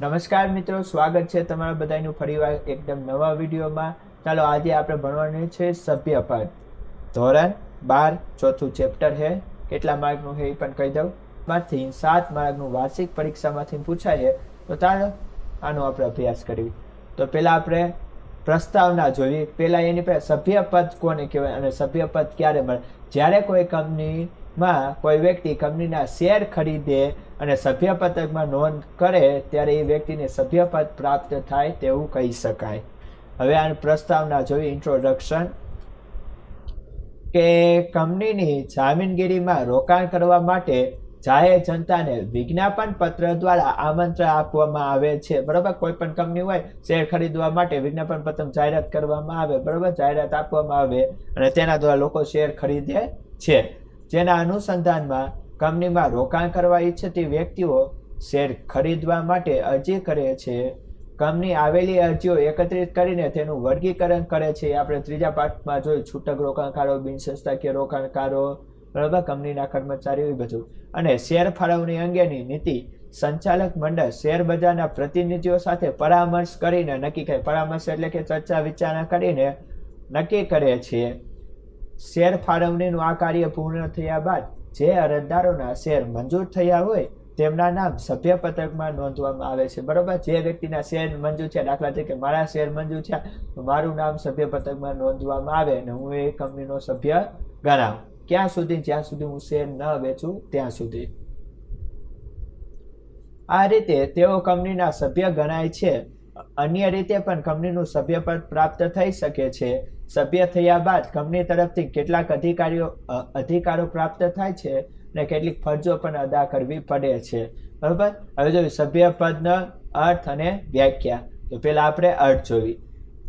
નમસ્કાર મિત્રો, સ્વાગત છે તમારા બધાનું ફરીવાર એકદમ નવા વિડીયોમાં. ચાલો આજે આપણે ભણવાનું છે સભ્યપદ, ધોરણ 12, ચોથું ચેપ્ટર છે. કેટલા માર્કનું છે એ પણ કહી દઉં. માંથી 7 માર્કનું વાર્ષિક પરીક્ષામાંથી પૂછાય છે. તો ચાલો આનો આપણે અભ્યાસ કરીએ. તો પહેલા આપણે પ્રસ્તાવના જોઈએ. પહેલા એની પહેલા સભ્યપદ કોને કહેવાય અને સભ્યપદ ક્યારે મળે? જ્યારે કોઈ કંપનીમાં કોઈ વ્યક્તિ કંપનીના શેર ખરીદે અને સભ્યપદમાં નોંધ કરે ત્યારે એ વ્યક્તિને સભ્યપદ પ્રાપ્ત થાય તેવું કહી શકાય. હવે આ પ્રસ્તાવના જોઈએ. ઇન્ટ્રોડક્શન. કે કંપનીની જામીનગીરીમાં રોકાણ કરવા માટે જાહેર જનતાને વિજ્ઞાપન પત્ર દ્વારા આમંત્રણ આપવામાં આવે છે. બરાબર, કોઈ પણ કંપની હોય શેર ખરીદવા માટે વિજ્ઞાપન પત્ર જાહેરાત કરવામાં આવે, બરાબર, જાહેરાત આપવામાં આવે અને તેના દ્વારા લોકો શેર ખરીદે છે. જેના અનુસંધાનમાં કંપનીમાં રોકાણ કરવા ઈચ્છતી વ્યક્તિઓ શેર ખરીદવા માટે અરજી કરે છે. કંપની આવેલી અરજીઓ એકત્રિત કરીને તેનું વર્ગીકરણ કરે છે. આપણે ત્રીજા પાઠમાં જોયું, છૂટક રોકાણકારો, બિનસંસ્થાકીય રોકાણકારો, બરાબર, કંપનીના કર્મચારીઓ, એ બધું. અને શેર ફાળવણી અંગેની નીતિ સંચાલક મંડળ શેર બજારના પ્રતિનિધિઓ સાથે પરામર્શ કરીને નક્કી કરે. પરામર્શ એટલે કે ચર્ચા વિચારણા કરીને નક્કી કરે છે. શેર ફાળવણીનું આ કાર્ય પૂર્ણ થયા બાદ જે અરજદારોના શેર મંજૂર થયા હોય તેમના નામ સભ્યપત્રકમાં નોંધવામાં આવે છે. બરોબર, જે વ્યક્તિના શેર મંજૂર છે, દાખલા તરીકે મારા શેર મંજૂર છે તો મારું નામ સભ્યપત્રકમાં નોંધવામાં આવે અને હું એ કંપનીનો સભ્ય ગણાવ. ક્યાં સુધી? જ્યાં સુધી હું શેર ન વેચું ત્યાં સુધી. આ રીતે તેઓ કંપનીના સભ્ય ગણાય છે. અન્ય રીતે પણ કંપનીનું સભ્યપદ પ્રાપ્ત થઈ શકે છે. સભ્ય થયા બાદ કંપની તરફથી કેટલાક અધિકારો પ્રાપ્ત થાય છે અને કેટલીક ફરજો પણ અદા કરવી પડે છે. બરોબર, હવે જોઈએ સભ્યપદનો અર્થ અને વ્યાખ્યા. તો પહેલા આપણે અર્થ જોવી.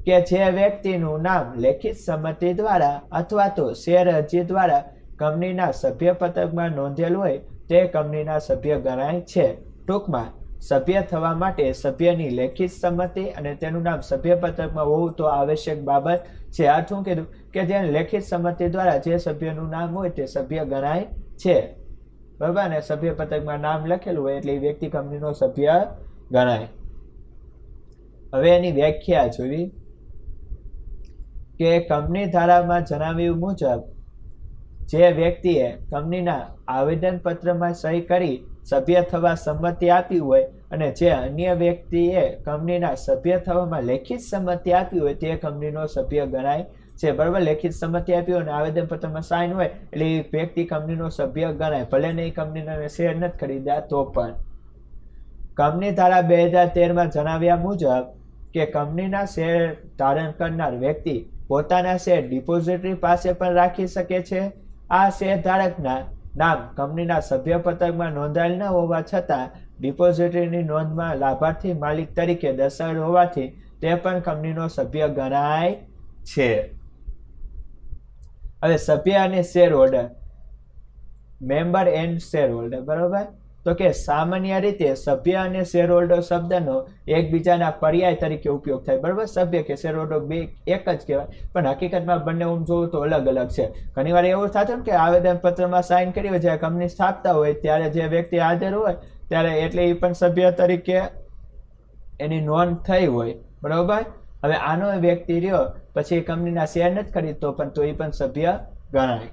કે જે વ્યક્તિનું નામ લેખિત સંમતિ દ્વારા અથવા તો શેર અરજી દ્વારા કંપનીના સભ્યપત્રકમાં નોંધેલ હોય તે કંપનીના સભ્ય ગણાય છે. ટૂંકમાં સભ્ય થવા માટે સભ્યની લેખિત સંમતિ અને તેનું નામ સભ્યપત્રકમાં હોવું તો આવશ્યક બાબત છે. આ શું કીધું? કે જે લેખિત સંમતિ દ્વારા જે સભ્યનું નામ હોય તે સભ્ય ગણાય છે. બરાબર, ને સભ્યપત્રકમાં નામ લખેલું હોય એટલે એ વ્યક્તિ કંપનીનો સભ્ય ગણાય. હવે એની વ્યાખ્યા જોવી. કે કંપની ધારામાં જણાવ્યું મુજબ જે વ્યક્તિએ કંપનીના આવેદનપત્રમાં સહી કરી સભ્ય થવા સંમતિ આપી હોય અને જે અન્ય વ્યક્તિએ કંપનીના સભ્ય થવામાં લેખિત સંમતિ આપી હોય તે કંપનીનો સભ્ય ગણાય છે. બરાબર, લેખિત સંમતિ આપી હોય અને આવેદનપત્રમાં સાઇન હોય એટલે એ વ્યક્તિ કંપનીનો સભ્ય ગણાય, ભલે ને એ કંપનીના શેર નથી ખરીદ્યા તો પણ. કંપની ધારા 2013માં જણાવ્યા મુજબ કે કંપનીના શેર ધારણ કરનાર વ્યક્તિ પોતાના શેર ડિપોઝિટરી પાસે પણ રાખી શકે છે. આ શેર ધારકના નામ કંપનીના સભ્યપત્રકમાં નોંધાયેલ ન હોવા છતાં ડિપોઝિટરીની નોંધમાં લાભાર્થી માલિક તરીકે દર્શાવેલ હોવાથી તે પણ કંપનીનો સભ્ય ગણાય છે. હવે સભ્ય અને share holder, member and share holder. બરોબર, તો કે સામાન્ય રીતે સભ્ય અને શેર હોલ્ડર શબ્દનો એકબીજાના પર્યાય તરીકે ઉપયોગ થાય. બરોબર, સભ્ય કે શેર હોલ્ડર બે એક જ કહેવાય, પણ હકીકતમાં બંને જોવું તો અલગ અલગ છે. ઘણીવાર એવું થતું ને કે આવેદનપત્રમાં સાઇન કરી હોય, જ્યારે કંપની સ્થાપતા હોય ત્યારે જે વ્યક્તિ હાજર હોય ત્યારે એટલે એ પણ સભ્ય તરીકે એની નોંધ થઈ હોય. બરોબર, હવે આનો વ્યક્તિ રહ્યો પછી કંપનીના શેર નથી ખરીદતો પણ તો એ પણ સભ્ય ગણાય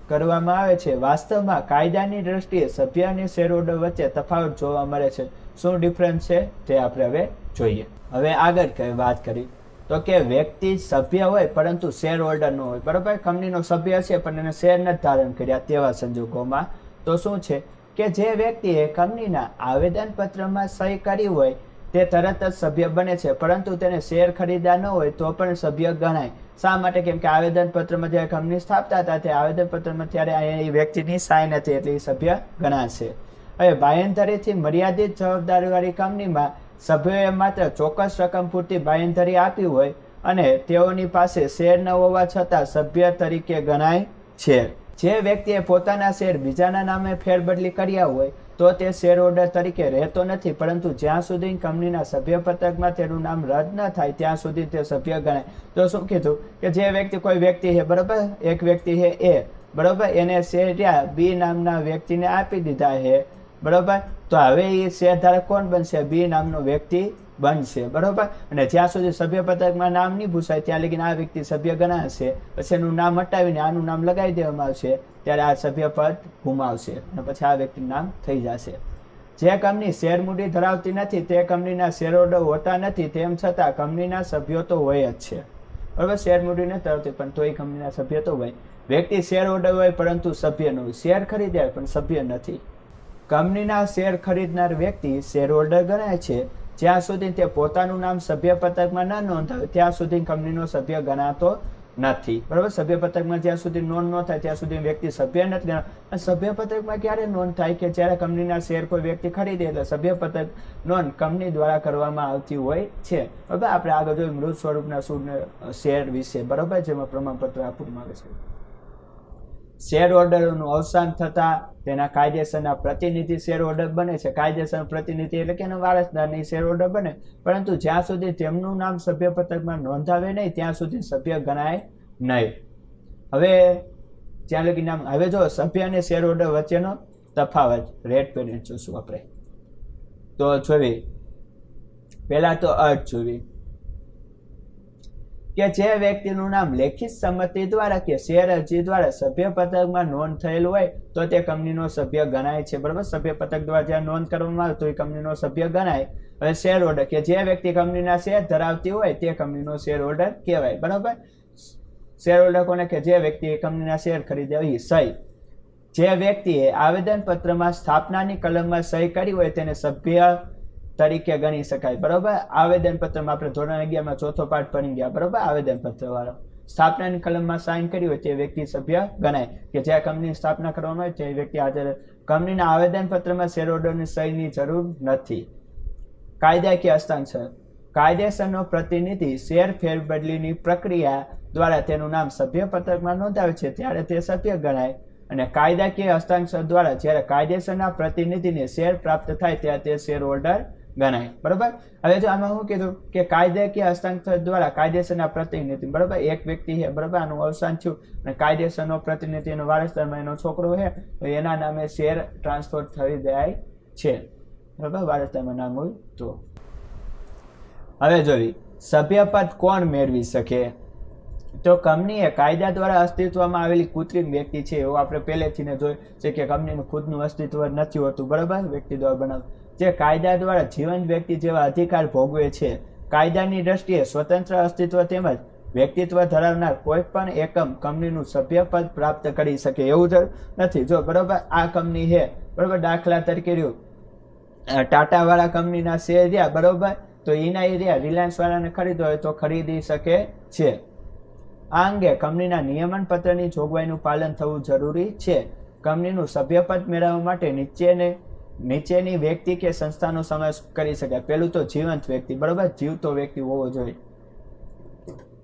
કરવામાં આવે છે. વાસ્તવમાં કાયદાની દ્રષ્ટિએ સભ્ય અને શેર હોલ્ડર વચ્ચે તફાવત જોવા મળે છે. શું ડિફરન્સ છે તે આપણે હવે જોઈએ. હવે આગળ વાત કરી તો કે વ્યક્તિ સભ્ય હોય પરંતુ શેર હોલ્ડર ન હોય. બરોબર, કંપનીનો સભ્ય છે પણ એને શેર નથી ધારણ કર્યા તેવા સંજોગોમાં તો શું છે કે જે વ્યક્તિએ કંપનીના આવેદનપત્રમાં સહી કરી હોય તે તરત જ સભ્ય બને છે, પરંતુ તેને શેર ખરીદ્યા ન હોય તો પણ સભ્ય ગણાય. શા માટે? કેમ કે આવેદનપત્રમાં જ્યારે કંપની સ્થાપતા હતા તે આવેદનપત્રમાં ત્યારે એ વ્યક્તિની સાઇન હતી એટલે એ સભ્ય ગણાશે. હવે બાંયધરીથી મર્યાદિત જવાબદારીવાળી કંપનીમાં સભ્યોએ માત્ર ચોક્કસ રકમ પૂરતી બાંયધરી આપી હોય અને તેઓની પાસે શેર ન હોવા છતાં સભ્ય તરીકે ગણાય છે. જે વ્યક્તિએ પોતાના શેર બીજાના નામે ફેરબદલી કર્યા હોય તો તે શેર હોલ્ડર તરીકે રહેતો નથી, પરંતુ જ્યાં સુધી કંપનીના સભ્યપત્રકમાં તેનું નામ રદ ન થાય ત્યાં સુધી તે સભ્ય ગણાય. તો શું કીધું કે જે વ્યક્તિ કોઈ વ્યક્તિ છે, બરોબર, એક વ્યક્તિ છે એ, બરોબર, એને શેર બી નામના વ્યક્તિને આપી દીધા છે બરોબર. તો હવે એ શેર ધારક કોણ બનશે? બી નામનો વ્યક્તિ બનશે, બરોબર. અને જ્યાં સુધી સભ્ય પત્રકમાં નામ નહીં ભૂસાય ત્યાં લગીને આ વ્યક્તિ સભ્ય ગણાશે. પછી એનું નામ હટાવીને આનું નામ લગાવી દેવામાં આવશે ત્યારે આ સભ્ય પદ ગુમાવશે અને પછી આ વ્યક્તિનું નામ થઈ જશે. જે કંપની શેર મૂડી ધરાવતી નથી તે કંપનીના શેર હોલ્ડર હોતા નથી, તેમ છતાં કંપનીના સભ્યો તો હોય જ છે, બરોબર. શેર મૂડી નથી ધરાવતી પણ તોય કંપનીના સભ્ય તો હોય. વ્યક્તિ શેર હોલ્ડર હોય પરંતુ સભ્ય ન હોય. શેર ખરીદ્યા પણ સભ્ય નથી. કંપનીના શેર ખરીદનાર વ્યક્તિ શેર હોલ્ડર ગણાય છે. જ્યાં સુધી તે પોતાનું નામ સભ્ય પત્રકમાં ન નોંધાવે ત્યાં સુધી કંપનીનો સભ્ય ગણાતો નથી, બરોબર. સભ્ય પત્રકમાં જ્યાં સુધી નોંધ ન થાય ત્યાં સુધી વ્યક્તિ સભ્ય નથી ગણાતો. સભ્ય પત્રકમાં ક્યારે નોંધ થાય? કે જ્યારે કંપનીના શેર કોઈ વ્યક્તિ ખરીદે એટલે સભ્ય પત્રક નોંધ કંપની દ્વારા કરવામાં આવતી હોય છે, બરોબર. આપણે આગળ જોયું મૃત સ્વરૂપના શેર વિશે, બરોબર, જેમાં પ્રમાણપત્ર આપવામાં આવે છે. શેર હોલ્ડરોનું અવસાન થતા તેના કાયદેસરના પ્રતિનિધિ શેર હોલ્ડર બને છે. કાયદેસર પ્રતિનિધિ એટલે કે એના વારસદારની શેર હોલ્ડર બને, પરંતુ જ્યાં સુધી તેમનું નામ સભ્ય પત્રકમાં નોંધાવે નહીં ત્યાં સુધી સભ્ય ગણાય નહીં. હવે ત્યાં લગી નામ. હવે જો સભ્ય અને શેર હોલ્ડર વચ્ચેનો તફાવત રેડ પેન જોશું આપણે. તો જોવી પહેલા તો અર્થ જોવી કે જે વ્યક્તિનું નામ લેખિત સંમતિ દ્વારા કે શેર અરજી દ્વારા સભ્ય પત્રકમાં નોંધ થયેલ હોય તો તે કંપનીનો સભ્ય ગણાય છે, બરોબર. સભ્ય પત્રક દ્વારા જ્યાં નોંધ કરવામાં આવે તો એ કંપનીનો સભ્ય ગણાય. હવે શેર હોલ્ડર કે જે વ્યક્તિ કંપનીના શેર ધરાવતી હોય તે કંપનીનો શેર હોલ્ડર કહેવાય, બરોબર. શેર હોલ્ડર કોને? કે જે વ્યક્તિ કંપનીના શેર ખરીદ્યા હોય. સહી જે વ્યક્તિએ આવેદન પત્રમાં સ્થાપનાની કલમમાં સહી કરી હોય તેને સભ્ય તરીકે ગણી શકાય, બરોબર. આવેદન પત્રમાં આપણે ધોરણ 11માં ચોથો પાઠ ભણી ગયા, બરોબર. આવેદન પત્ર વાળો સ્થાપનાની કલમમાં સાઇન કરી હોય તે વ્યક્તિ સભ્ય ગણાય. કે જ્યાં કંપનીની સ્થાપના કરવામાં હોય તે વ્યક્તિ હાજર. કંપનીના આવેદન પત્રમાં શેર હોલ્ડરની સહીની જરૂર નથી. કાયદાકીય હસ્તાક્ષર. કાયદેસરનો પ્રતિનિધિ શેર ફેરબદલીની પ્રક્રિયા દ્વારા તેનું નામ સભ્ય પત્રકમાં નોંધાવે છે ત્યારે તે સભ્ય ગણાય. અને કાયદાકીય હસ્તાક્ષર દ્વારા જ્યારે કાયદેસરના પ્રતિનિધિને શેર પ્રાપ્ત થાય ત્યારે તે શેર હોલ્ડર ગણાય, બરોબર. હવે જો આમાં શું કીધું કે કાયદાકીય હસ્તાક્ષર દ્વારા કાયદેસરના પ્રતિનિધિ, બરોબર. એક વ્યક્તિ છે, બરોબર, આનું અવસાન થયું અને કાયદેસરનો પ્રતિનિધિ એનો વારસદારમાં એનો છોકરો છે તો એના નામે શેર ટ્રાન્સફર થઈ જાય છે, બરોબર. વારસદારમાં નામ હોય તો. હવે જોઈ સભ્યપદ કોણ મેળવી શકે? તો કંપનીએ કાયદા દ્વારા અસ્તિત્વમાં આવેલી કૃત્રિમ વ્યક્તિ છે એવું આપણે પહેલેથી જોયું છે કે કંપનીનું ખુદનું અસ્તિત્વ નથી હોતું, બરોબર. વ્યક્તિ દ્વારા બનાવ જે કાયદા દ્વારા જીવંત વ્યક્તિ જેવા અધિકાર ભોગવે છે. કાયદાની દ્રષ્ટિએ સ્વતંત્ર અસ્તિત્વ તેમજ વ્યક્તિત્વ ધરાવનાર કોઈ પણ એકમ કંપનીનું સભ્યપદ પ્રાપ્ત કરી શકે એવું જ નથી. જો બરોબર આ કંપની છે, બરોબર, દાખલા તરીકે રહ્યું ટાટા વાળા કંપનીના શેર રહ્યા, બરોબર, તો એના એરિયા રિલાયન્સ વાળાને ખરીદવા હોય તો ખરીદી શકે છે. આ અંગે કંપનીના નિયમન પત્રની જોગવાઈનું પાલન થવું જરૂરી છે. કંપનીનું સભ્યપદ મેળવવા માટે નીચેની વ્યક્તિ કે સંસ્થાનો સમાવેશ કરી શકાય. પહેલું તો જીવંત વ્યક્તિ, બરોબર, જીવતો વ્યક્તિ હોવો જોઈએ.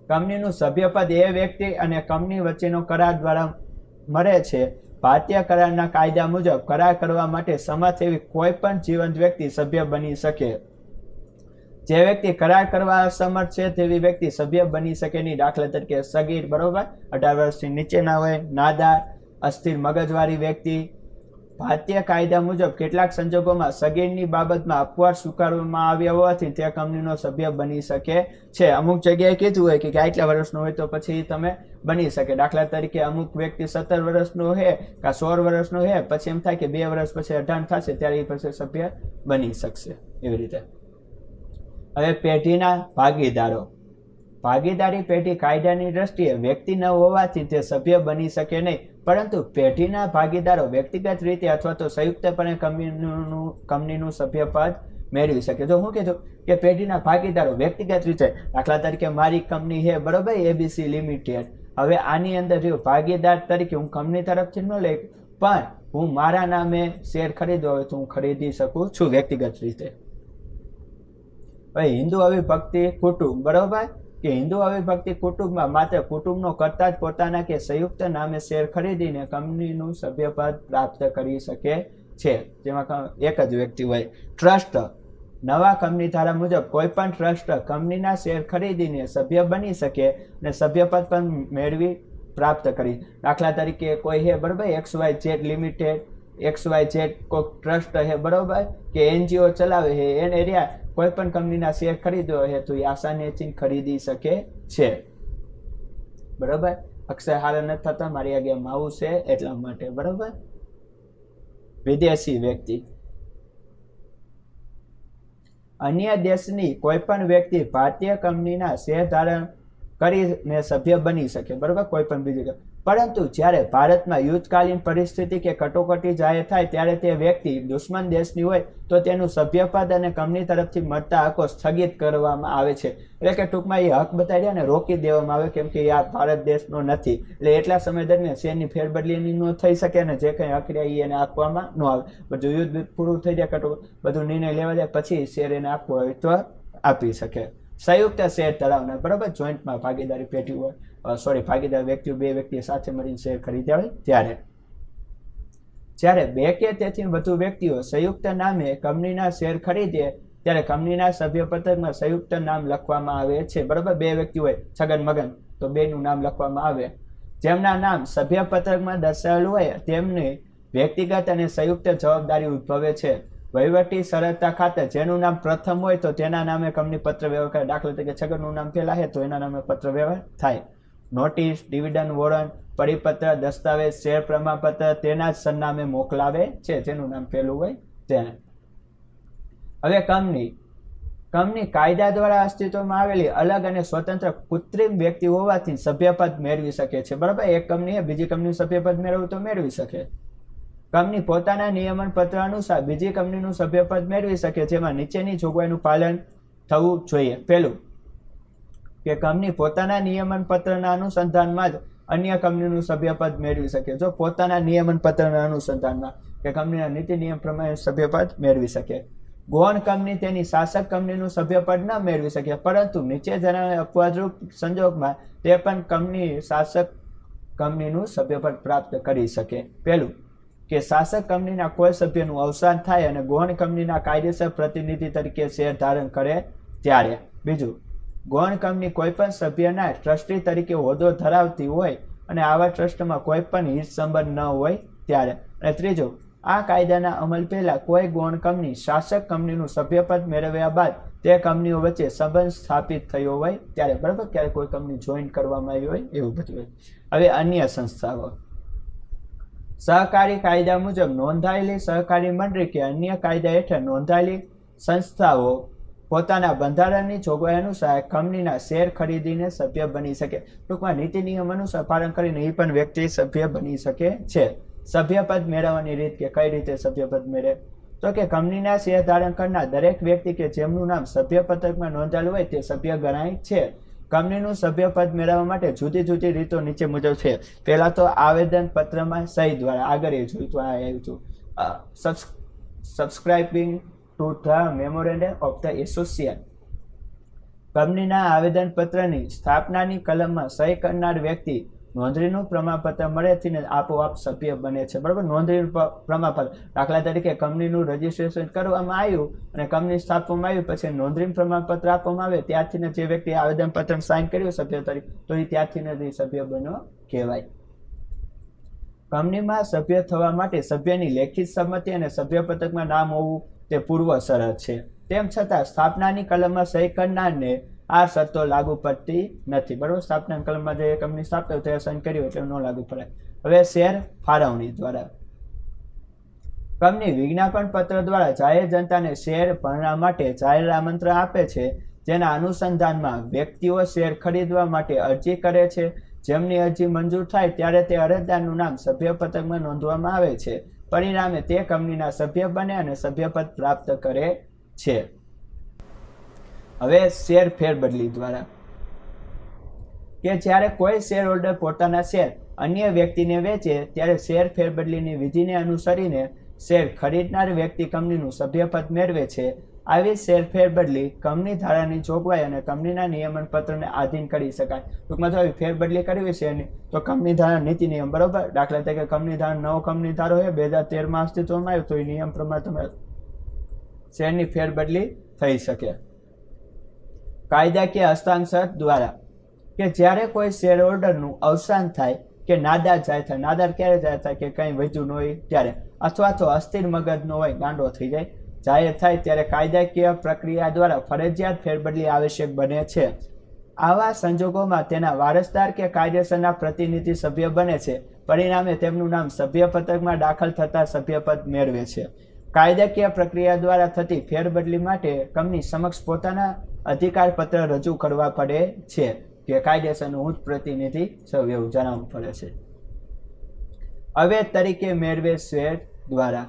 કંપનીનું સભ્યપદ એ વ્યક્તિ અને કંપની વચ્ચેનો કરાર દ્વારા મળે છે. ભારતીય કરારના કાયદા મુજબ કરાર કરવા માટે સમર્થ એવી કોઈ પણ જીવંત વ્યક્તિ સભ્ય બની શકે. જે વ્યક્તિ કરાર કરવા અસમર્થ છે તેવી વ્યક્તિ સભ્ય બની શકે નહીં. દાખલા તરીકે સગીર, બરોબર, 18 વર્ષથી નીચેના હોય, નાદાર, અસ્થિર મગજવાળી વ્યક્તિ. ભારતીય કાયદા મુજબ કેટલાક સંજોગોમાં સગીરની બાબતમાં અપવાદ સ્વીકારવામાં આવ્યા હોવાથી તે કંપનીનો સભ્ય બની શકે છે. અમુક જગ્યાએ કીધું હોય કે આટલા વર્ષનો હોય તો પછી તમે બની શકે. દાખલા તરીકે અમુક વ્યક્તિ 17 વર્ષનો છે કે 16 વર્ષનો છે, પછી એમ થાય કે 2 વર્ષ પછી 18 થશે ત્યારે એ પછી સભ્ય બની શકશે. એવી રીતે. હવે પેઢીના ભાગીદારો. ભાગીદારી પેઢી કાયદાની દ્રષ્ટિએ વ્યક્તિ ન હોવાથી તે સભ્ય બની શકે નહીં, પરંતુ પેઢીના ભાગીદારો વ્યક્તિગત રીતે અથવા તો સંયુક્તપણે કંપનીનું સભ્યપદ મેળવી શકે. જો હું કીધું કે પેઢીના ભાગીદારો વ્યક્તિગત રીતે, દાખલા તરીકે મારી કંપની છે, બરોબર, ABC લિમિટેડ. હવે આની અંદર જો ભાગીદાર તરીકે હું કંપની તરફથી ન લઈ પણ હું મારા નામે શેર ખરીદવા હોય તો હું ખરીદી શકું છું વ્યક્તિગત રીતે. હવે હિન્દુ અવિભક્તિ કુટુંબ, બરોબર, કે હિન્દુ અવિભક્તિ કુટુંબમાં માત્ર કુટુંબનો કરતા જ પોતાના કે સંયુક્ત નામે શેર ખરીદીને કંપનીનું સભ્યપદ પ્રાપ્ત કરી શકે છે, જેમાં એક જ વ્યક્તિ હોય. ટ્રસ્ટ. નવા કંપની ધારા મુજબ કોઈ પણ ટ્રસ્ટ કંપનીના શેર ખરીદીને સભ્ય બની શકે અને સભ્યપદ પણ મેળવી પ્રાપ્ત કરી. દાખલા તરીકે કોઈ છે, બરોબર, XYZ લિમિટેડ, XYZ કોઈ ટ્રસ્ટ છે બરોબર કે NGO ચલાવે છે એને રહ્યા કોઈ પણ કંપનીના શેર ખરીદવો છે તો એ આસાનીથી ખરીદી શકે છે બરોબર. અક્ષર હારા નથી થતા મારી આગળ માઉસ છે એટલા માટે બરોબર. વિદેશી વ્યક્તિ અન્ય દેશની કોઈ પણ વ્યક્તિ ભારતીય કંપનીના શેર ધારણ કરીને સભ્ય બની શકે બરોબર કોઈ પણ બીજી. પરંતુ જ્યારે ભારતમાં યુદ્ધકાલીન પરિસ્થિતિ કે કટોકટી જાહેર થાય ત્યારે તે વ્યક્તિ દુશ્મન દેશની હોય તો તેનું સભ્યપદ અને કંપની તરફથી મળતા હકો સ્થગિત કરવામાં આવે છે. એટલે કે ટૂંકમાં એ હક બતાવી અને રોકી દેવામાં આવે કેમ કે આ ભારત દેશનો નથી એટલે એટલા સમય દરમિયાન શેરની ફેરબદલી ન થઈ શકે અને જે કંઈ હક રહ્યા એને આપવામાં ન આવે. બધું યુદ્ધ પૂરું થઈ જાય બધું નિર્ણય લેવા જાય પછી શેર એને આપવો હોય તો આપી શકે. સંયુક્ત શેર ધરાવનાર બરોબર જોઈન્ટમાં ભાગીદારી પેઢી હોય ભાગીદાર વ્યક્તિઓ બે વ્યક્તિ સાથે મળીને શેર ખરીદ્યા હોય જ્યારે બે કે તેથી વધુ વ્યક્તિઓ સંયુક્ત નામે કંપનીના શેર ખરીદે ત્યારે કંપનીના સભ્યપત્રકમાં સંયુક્ત નામ લખવામાં આવે છે બરોબર. બે વ્યક્તિ હોય છગન મગન તો બેનું નામ લખવામાં આવે. જેમના નામ સભ્યપત્રકમાં દર્શાવેલું હોય તેમને વ્યક્તિગત અને સંયુક્ત જવાબદારી ઉદ્ભવે છે. વહીવટી સરળતા ખાતર જેનું નામ પ્રથમ હોય તો તેના નામે કંપની પત્ર વ્યવહાર કરે. દાખલા તરીકે છગનનું નામ પહેલા છે તો એના નામે પત્ર વ્યવહાર થાય. નોટિસ, ડિવિડન્ડ વોરંટ, પરિપત્ર, દસ્તાવેજ, શેર પ્રમાણપત્ર તેના જ સરનામે મોકલાવે છે જેનું નામ પહેલું હોય તેને. હવે કંપની કાયદા દ્વારા અસ્તિત્વમાં આવેલી અલગ અને સ્વતંત્ર કૃત્રિમ વ્યક્તિ હોવાથી સભ્યપદ મેળવી શકે છે બરાબર. એક કંપની બીજી કંપનીનું સભ્યપદ મેળવવું તો મેળવી શકે. કંપની પોતાના નિયમન પત્ર અનુસાર બીજી કંપનીનું સભ્યપદ મેળવી શકે જેમાં નીચેની જોગવાઈનું પાલન થવું જોઈએ. પહેલું કે કંપની પોતાના નિયમન પત્રના અનુસંધાનમાં જ અન્ય કંપનીનું સભ્યપદ મેળવી શકે. જો પોતાના નિયમન પત્રના અનુસંધાનમાં કે કંપનીના નીતિ નિયમ પ્રમાણે સભ્યપદ મેળવી શકે. ગૌણ કંપની તેની શાસક કંપનીનું સભ્યપદ ન મેળવી શકે પરંતુ નીચે જણાવેલ અપવાદરૂપ સંજોગમાં તે પણ કંપની શાસક કંપનીનું સભ્યપદ પ્રાપ્ત કરી શકે. પહેલું કે શાસક કંપનીના કોઈ સભ્યનું અવસાન થાય અને ગૌણ કંપનીના કાયદેસર પ્રતિનિધિ તરીકે શેર ધારણ કરે ત્યારે. બીજું, ગૌણ કંપની કોઈ પણ સભ્યના ટ્રસ્ટી તરીકે હોદ્દો ધરાવતી હોય અને આવા ટ્રસ્ટમાં કોઈ પણ હિત સંબંધ ન હોય ત્યારે. અને ત્રીજું, આ કાયદાના અમલ પહેલા કોઈ ગૌણ કંપની શાસક કંપનીનું સભ્યપદ મેળવ્યા બાદ તે કંપનીઓ વચ્ચે સંબંધ સ્થાપિત થયો હોય ત્યારે બરાબર. ક્યારે કોઈ કંપની જોઈન કરવામાં આવી હોય એવું બધું હોય. હવે અન્ય સંસ્થાઓ સહકારી કાયદા મુજબ નોંધાયેલી સહકારી મંડળી કે અન્ય કાયદા હેઠળ નોંધાયેલી સંસ્થાઓ પોતાના બંધારણની જોગવાઈ અનુસાર કંપનીના શેર ખરીદીને સભ્ય બની શકે. ટૂંકમાં નીતિ નિયમ અનુસાર પાલન કરીને એ પણ વ્યક્તિ સભ્ય બની શકે છે. સભ્યપદ મેળવવાની રીત કે કઈ રીતે સભ્યપદ મેળવે તો કે કંપનીના શેર ધારણ કરનાર દરેક વ્યક્તિ કે જેમનું નામ સભ્યપત્રકમાં નોંધાયેલું હોય તે સભ્ય ગણાય છે. કંપનીનું સભ્યપદ મેળવવા માટે જુદી જુદી રીતો નીચે મુજબ છે. પહેલા તો આવેદન પત્રમાં સહી દ્વારા આગળ એ જોયું તો આ આવ્યું હતું subscribing to the memorandum of the association. કંપનીના આવેદન પત્રની સ્થાપનાની કલમમાં સહી કરનાર વ્યક્તિ નોંધણીનું પ્રમાણપત્ર મળેથી આપોઆપ સભ્ય બને છે બરાબર. નોંધણીનું પ્રમાણપત્ર દાખલા તરીકે કંપનીનું રજીસ્ટ્રેશન કરવામાં આવ્યું અને કંપની સ્થાપવામાં આવી પછી નોંધણી પ્રમાણપત્ર આપવામાં આવે ત્યારથી જે વ્યક્તિ આવેદનપત્ર સાઇન કર્યું સભ્ય તરીકે તો એ ત્યારથી સભ્ય બન્યો કહેવાય. કંપનીમાં સભ્ય થવા માટે સભ્યની લેખિત સંમતિ અને સભ્યપત્રકમાં નામ હોવું તે પૂર્વ શરત છે. તેમ છતાં સ્થાપનાની કલમમાં સહી કરનારને આ શરતો લાગુ પડતી નથી બરાબર. સ્થાપના કલમમાં જે કંપની સ્થાપતા તે સાઇન કર્યું એટલે ન લાગુ પડે. હવે શેર ફાળવણી દ્વારા કંપની વિજ્ઞાપન પત્ર દ્વારા જાહેર જનતાને શેર ભરણા માટે જાહેર આમંત્રણ આપે છે જેના અનુસંધાનમાં વ્યક્તિઓ શેર ખરીદવા માટે અરજી કરે છે. જેમની અરજી મંજૂર થાય ત્યારે તે અરજદારનું નામ સભ્યપત્રકમાં નોંધવામાં આવે છે. પરિણામે તે કંપનીના સભ્ય બને અને સભ્યપદ પ્રાપ્ત કરે છે. હવે શેર ફેરબદલી દ્વારા કે જ્યારે કોઈ શેર હોલ્ડર પોતાના શેર અન્ય વ્યક્તિને વેચે ત્યારે શેર ફેરબદલીની વિધિને અનુસરીને શેર ખરીદનાર વ્યક્તિ કંપનીનું સભ્યપદ મેળવે છે. આવી શેર ફેરબદલી કંપની ધારાની જોગવાઈ અને કંપનીના નિયમન પત્રને આધીન કરી શકાય. ટૂંકમાં જો ફેરબદલી કરવી છે તો કંપની ધારા નીતિ નિયમ બરોબર. દાખલા તરીકે કંપની ધારા નવો કંપની ધારો છે 2013માં અસ્તિત્વમાં આવ્યો તો એ નિયમ પ્રમાણે તમે શેરની ફેરબદલી થઈ શકે. કાયદાકીય હસ્તાક્ષર દ્વારા કે જ્યારે કોઈ શેર હોલ્ડરનું અવસાન થાય કે નાદાર જાહેર થાય. નાદાર ક્યારે જાહેર થાય કે કંઈ વધ્યું ન હોય ત્યારે. અથવા તો અસ્થિર મગજનો હોય, ગાંડો થઈ જાય, જાહેર થાય ત્યારે કાયદાકીય પ્રક્રિયા દ્વારા ફરજિયાત ફેરબદલી આવશ્યક બને છે. આવા સંજોગોમાં તેના વારસદાર કે કાયદેસરના પ્રતિનિધિ સભ્ય બને છે. પરિણામે તેમનું નામ સભ્યપત્રકમાં દાખલ થતા સભ્યપદ મેળવે છે. કાયદાકીય પ્રક્રિયા દ્વારા થતી ફેરબદલી માટે કંપની સમક્ષ પોતાના અધિકારપત્ર રજૂ કરવા પડે છે કે કાયદેસરનું હું જ પ્રતિનિધિ છું એવું જણાવવું પડે છે. અવૈધ તરીકે મેળવે શેર દ્વારા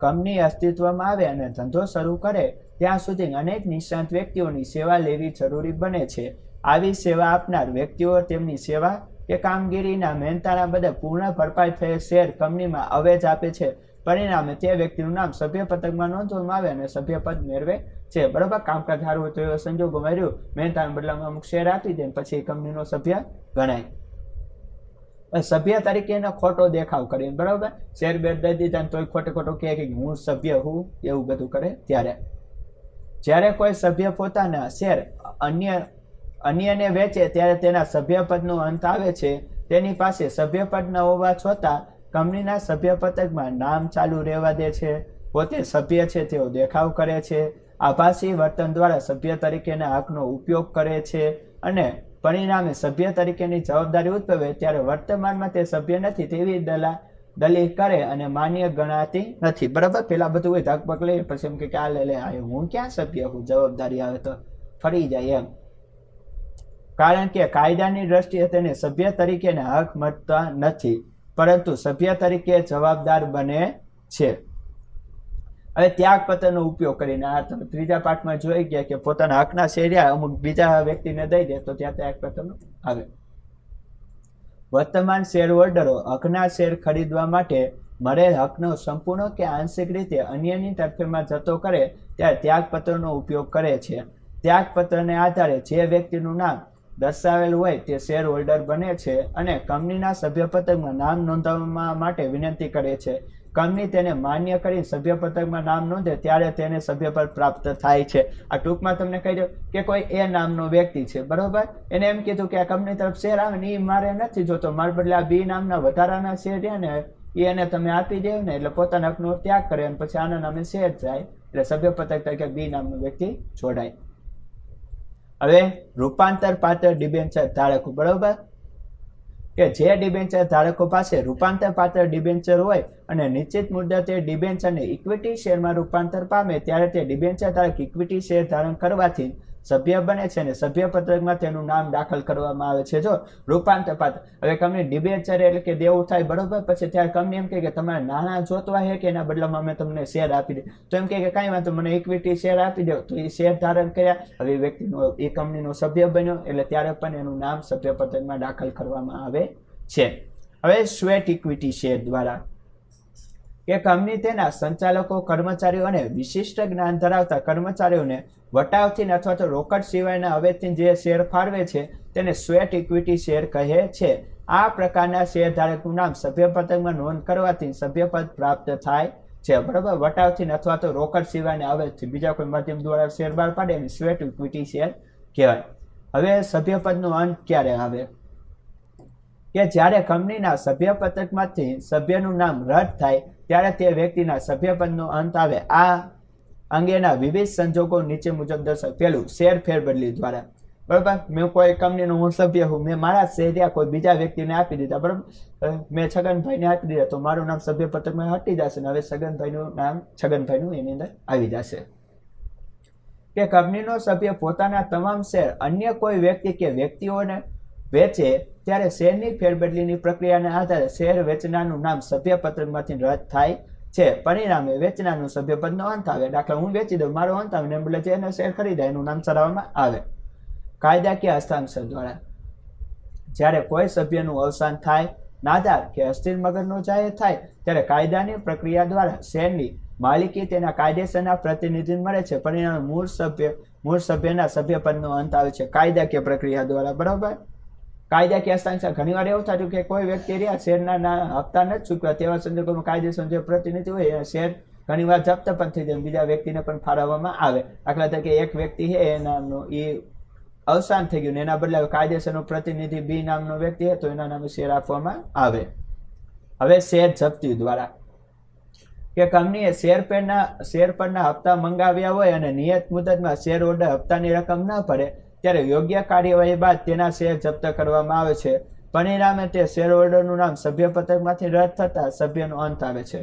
કંપની અસ્તિત્વમાં આવે અને ધંધો શરૂ કરે ત્યાં સુધી અનેક નિષ્ણાત વ્યક્તિઓની સેવા લેવી જરૂરી બને છે. આવી સેવા આપનાર વ્યક્તિઓ તેમની સેવા કે કામગીરીના મહેનતાના બદલે પૂર્ણ ભરપાઈ થયેલ શેર કંપનીમાં અવેજ આપે છે. પરિણામે તે વ્યક્તિનું નામ સભ્યપત્રકમાં નોંધવામાં આવે અને સભ્યપદ મેળવે છે. બરાબર, કામકાજ સારું હોય તો એવા સંજોગોમાં રહ્યું મહેનતાના બદલામાં અમુક શેર આપી દે પછી કંપનીનો સભ્ય ગણાય. સભ્ય તરીકે એનો ખોટો દેખાવ કરીને બરાબર શેર બેર દઈ દીધા તોય ખોટે ખોટો કહે કે હું સભ્ય હું એવું બધું કરે. ત્યારે જ્યારે કોઈ સભ્ય પોતાના શેર અન્યને વેચે ત્યારે તેના સભ્યપદનો અંત આવે છે. તેની પાસે સભ્યપદ ન હોવા છતાં કંપનીના સભ્યપત્રકમાં નામ ચાલુ રહેવા દે છે. પોતે સભ્ય છે તેવો દેખાવ કરે છે. આભાસી વર્તન દ્વારા સભ્ય તરીકેના હકનો ઉપયોગ કરે છે અને પરિણામે સભ્ય તરીકેની જવાબદારી ઉદ્ભવે ત્યારે વર્તમાનમાં તે સભ્ય નથી તેવી દલીલ કરે અને માન્ય ગણાતી નથી. બરાબર, પેલા બધું હોય ધકપક લઈ પછી એમ કે આ લે હું ક્યાં સભ્ય હું, જવાબદારી આવે તો ફરી જાય એમ. કારણ કે કાયદાની દ્રષ્ટિએ તેને સભ્ય તરીકેના હક મળતા નથી પરંતુ સભ્ય તરીકે જવાબદાર બને છે. હવે ત્યાગપત્રનો ઉપયોગ કરીને આ તમે ત્રીજા પાઠમાં જોઈ ગયા કે પોતાના હકના શેર અમુક બીજા વ્યક્તિને દઈ દે તો ત્યાં ત્યાગપત્રનો આવે. વર્તમાન શેર હોલ્ડરો હકના શેર ખરીદવા માટે મળેલ હકનો સંપૂર્ણ કે આંશિક રીતે અન્યની તરફેણમાં જતો કરે ત્યારે ત્યાગપત્રનો ઉપયોગ કરે છે. ત્યાગપત્રને આધારે જે વ્યક્તિનું નામ દર્શાવેલ હોય તે શેર હોલ્ડર બને છે અને કંપનીના સભ્યપત્રકમાં નામ નોંધાવવા માટે વિનંતી કરે છે. કંપની તેને માન્ય કરી સભ્યપત્રકમાં નામ નોંધે ત્યારે તેને સભ્યપદ પ્રાપ્ત થાય છે. આ ટૂંકમાં તમને કહી દઉં કે કોઈ એ નામનો વ્યક્તિ છે બરોબર, એને એમ કીધું કે આ કંપની તરફ શેર આવે ને એ મારે નથી જોતો, મારા બદલે આ બી નામના વધારાના શેર છે ને એને તમે આપી દે ને એટલે પોતાના હકનો ત્યાગ કરે અને પછી આના નામે શેર જાય એટલે સભ્યપત્રક તરીકે બી નામનો વ્યક્તિ જોડાય. હવે રૂપાંતર પાત્ર ડિબેન્ચર ધારકો બરોબર કે જે ડિબેન્ચર ધારકો પાસે રૂપાંતર પાત્ર ડિબેન્ચર હોય અને નિશ્ચિત મુદ્દતે ડિબેન્ચરને ઇક્વિટી શેરમાં રૂપાંતર પામે ત્યારે તે ડિબેન્ચર ધારક ઇક્વિટી શેર ધારણ કરવાથી સભ્ય બને છે અને સભ્યપત્રકમાં તેનું નામ દાખલ કરવામાં આવે છે. જો રૂપાંતર પાત્ર હવે કંપની ડિબેન્ચર એટલે કે દેવું થાય બરોબર, પછી ત્યારે કંપની એમ કહે કે તમારે નાણાં જોતવા છે કે એના બદલામાં અમે તમને શેર આપી દે તો એમ કહે કે કાંઈ વાંધો મને ઇક્વિટી શેર આપી દો તો એ શેર ધારણ કર્યા. હવે વ્યક્તિનો એ કંપનીનો સભ્ય બન્યો એટલે ત્યારે પણ એનું નામ સભ્યપત્રકમાં દાખલ કરવામાં આવે છે. હવે સ્વેટ ઇક્વિટી શેર દ્વારા કે કંપની તેના સંચાલકો કર્મચારીઓ અને વિશિષ્ટ જ્ઞાન ધરાવતા કર્મચારીઓને વટાવથી અથવા તો રોકડ સિવાયના અવેજથી જે શેર ફાળવે છે તેને સ્વેટ ઇક્વિટી શેર કહે છે. આ પ્રકારના શેર ધારકનું નામ સભ્યપત્રકમાં નોંધ કરવાથી સભ્યપદ પ્રાપ્ત થાય છે. બરાબર, વટાવથી અથવા તો રોકડ સિવાયના અવેજથી બીજા કોઈ માધ્યમ દ્વારા શેર બહાર પાડે એને સ્વેટ ઇક્વિટી શેર કહેવાય. હવે સભ્યપદનો અંત ક્યારે આવે કે જ્યારે કંપનીના સભ્યપત્રકમાંથી સભ્યનું નામ રદ થાય ત્યારે તે વ્યક્તિના સભ્યપદનો અંત આવે. આ અંગેના વિવિધ સંજોગો નીચે મુજબ દર્શાવે. પહેલું, શેર ફેરબદલી દ્વારા બરાબર, મેં કોઈ કંપનીનો હું સભ્ય હું, મેં મારા શેર કોઈ બીજા વ્યક્તિને આપી દીધા બરાબર, મેં છગનભાઈને આપી દીધા તો મારું નામ સભ્યપત્રકમાં હટી જશે અને હવે છગનભાઈનું નામ છગનભાઈનું એની અંદર આવી જશે. કે કંપનીનો સભ્ય પોતાના તમામ શેર અન્ય કોઈ વ્યક્તિ કે વ્યક્તિઓને વેચે ત્યારે શેરની ફેરબદલીની પ્રક્રિયાના આધારે શેર વેચનારનું નામ સભ્યપત્રકમાંથી રદ થાય છે. પરિણામે વેચનારનું સભ્યપદનો અંત આવે. દાખલા હું વેચી દઉં, મારો અંત આવે ને બદલે જેને શેર ખરીદાય એનું નામ ચલાવવામાં આવે. કાયદાકીય હસ્તાક્ષર દ્વારા જ્યારે કોઈ સભ્યનું અવસાન થાય, નાદાર કે અસ્થિર મગજનો જાહેર થાય ત્યારે કાયદાની પ્રક્રિયા દ્વારા શેરની માલિકી તેના કાયદેસરના પ્રતિનિધિને મળે છે. પરિણામે મૂળ સભ્યના સભ્યપદનો અંત આવે છે કાયદાકીય પ્રક્રિયા દ્વારા. બરાબર, કાયદાકીય હસ્તાક્ષર ઘણી વાર એવું થતું કે કોઈ વ્યક્તિ રહ્યા શેરના હપ્તા નથી ચૂકવ્યા તેવા સંજોગોમાં કાયદેસર જે પ્રતિનિધિ હોય શેર ઘણી વાર જપ્ત પણ થઈ જાય, બીજા વ્યક્તિને પણ ફાળવવામાં આવે. દાખલા તરીકે એક વ્યક્તિ છે એનાનો એ અવસાન થઈ ગયું ને એના બદલે કાયદેસરનો પ્રતિનિધિ બી નામનો વ્યક્તિ છે તો એના નામે શેર આપવામાં આવે. હવે શેર જપ્તી દ્વારા કે કંપનીએ શેર પરના હપ્તા મંગાવ્યા હોય અને નિયત મુદતમાં શેર હોલ્ડર હપ્તાની રકમ ન ભરે ત્યારે યોગ્ય કાર્યવાહી બાદ તેના શેર જપ્ત કરવામાં આવે છે. પરિણામે તે શેર હોલ્ડરનું નામ સભ્યપત્રકમાંથી રદ થતા સભ્યનો અંત આવે છે.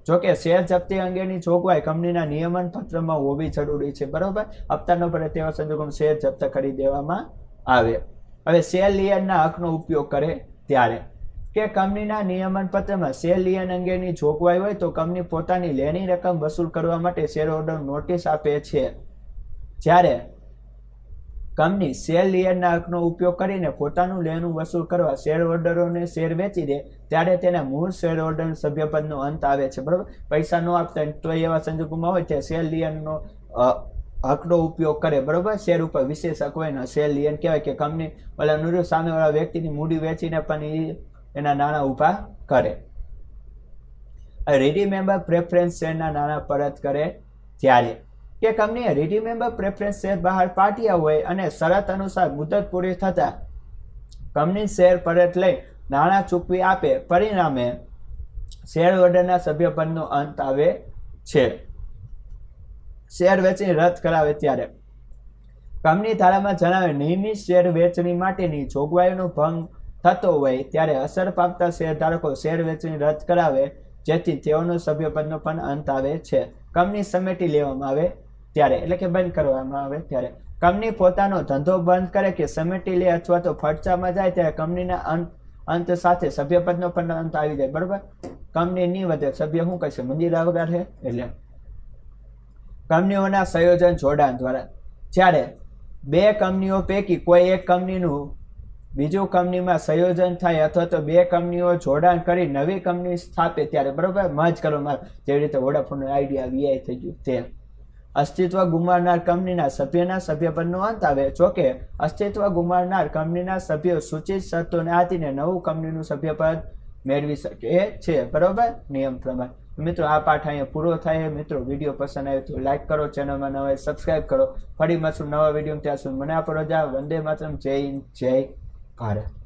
જોકે શેર જપ્તી અંગેની જોગવાઈ કંપનીના નિયમન પત્રમાં હોવી જરૂરી છે. બરોબર, હપ્તા ન ભરે તેવા સંજોગોમાં શેર જપ્ત કરી દેવામાં આવે. હવે શેર લિયનના હકનો ઉપયોગ કરે ત્યારે કે કંપનીના નિયમન પત્રમાં શેર લિયન અંગેની જોગવાઈ હોય તો કંપની પોતાની લેણી રકમ વસૂલ કરવા માટે શેર હોલ્ડર નોટિસ આપે છે. જ્યારે કંપની શેર લિયનના હકનો ઉપયોગ કરીને પોતાનું લેણું વસૂલ કરવા શેર હોલ્ડરોને શેર વેચી દે ત્યારે તેના મૂળ શેર હોલ્ડર સભ્યપદનો અંત આવે છે. બરોબર, પૈસા ન આપતા તો એવા સંજોગોમાં હોય ત્યાં શેર લિયનનો હકનો ઉપયોગ કરે. બરોબર, શેર ઉપર વિશેષ હક હોય ને શેર લિયન કહેવાય કે કંપની ઓલા સામેવાળા વ્યક્તિની મૂડી વેચીને પણ એના નાણાં ઊભા કરે. રીડીમેમ્બર પ્રેફરન્સ શેરના નાણાં પરત કરે ત્યારે કે કંપનીએ રીડીમેમ્બર પ્રેફરન્સ શેર બહાર પાડ્યા હોય અને શરત અનુસાર મુદત પૂરી થતા કંપની શેર પરત લઈ નાણાં ચૂકવી આપે, પરિણામે શેર હોલ્ડરના સભ્યપદનો અંત આવે છે. શેર વેચણી રદ કરાવે ત્યારે કંપની ધારામાં જણાવે નિયમિત શેર વેચણી માટેની જોગવાઈનો ભંગ થતો હોય ત્યારે અસર પામતા શેરધારકો શેર વેચણી રદ કરાવે જેથી તેઓનો સભ્યપદનો પણ અંત આવે છે. કંપની સમેટી લેવામાં આવે ત્યારે એટલે કે બંધ કરવામાં આવે ત્યારે કંપની પોતાનો ધંધો બંધ કરે કે સમેટી લે અથવા તો ફડચામાં જાય ત્યારે કંપનીના અંત સાથે સભ્યપદનો પણ અંત આવી જાય. બરોબર, કંપની નહીં વધે, સભ્ય શું કહેશે, મંદિરા વગર છે. એટલે કંપનીઓના સંયોજન જોડાણ દ્વારા જ્યારે બે કંપનીઓ પૈકી કોઈ એક કંપનીનું બીજું કંપનીમાં સંયોજન થાય અથવા તો બે કંપનીઓ જોડાણ કરી નવી કંપની સ્થાપે ત્યારે, બરોબર, મર્જ કરવામાં જેવી રીતે વોડાફોનનો આઈડિયા વીઆઈ થઈ ગયું તે અસ્તિત્વ ગુમાવનાર કંપનીના સભ્યના સભ્યપદનો અંત આવે. જોકે અસ્તિત્વ ગુમાવનાર કંપનીના સભ્યો સૂચિત શરતોને આધીને નવું કંપનીનું સભ્યપદ મેળવી શકે છે. બરોબર, નિયમ પ્રમાણે. મિત્રો, આ પાઠ અહીંયા પૂરો થાય. મિત્રો, વિડીયો પસંદ આવે તો લાઈક કરો, ચેનલમાં નવા સબસ્ક્રાઈબ કરો. ફરી મળશું નવા વિડીયો. ત્યાં સુધી મને આપો રજા. વંદે માતરમ. જય હિન્દ, જય ભારત.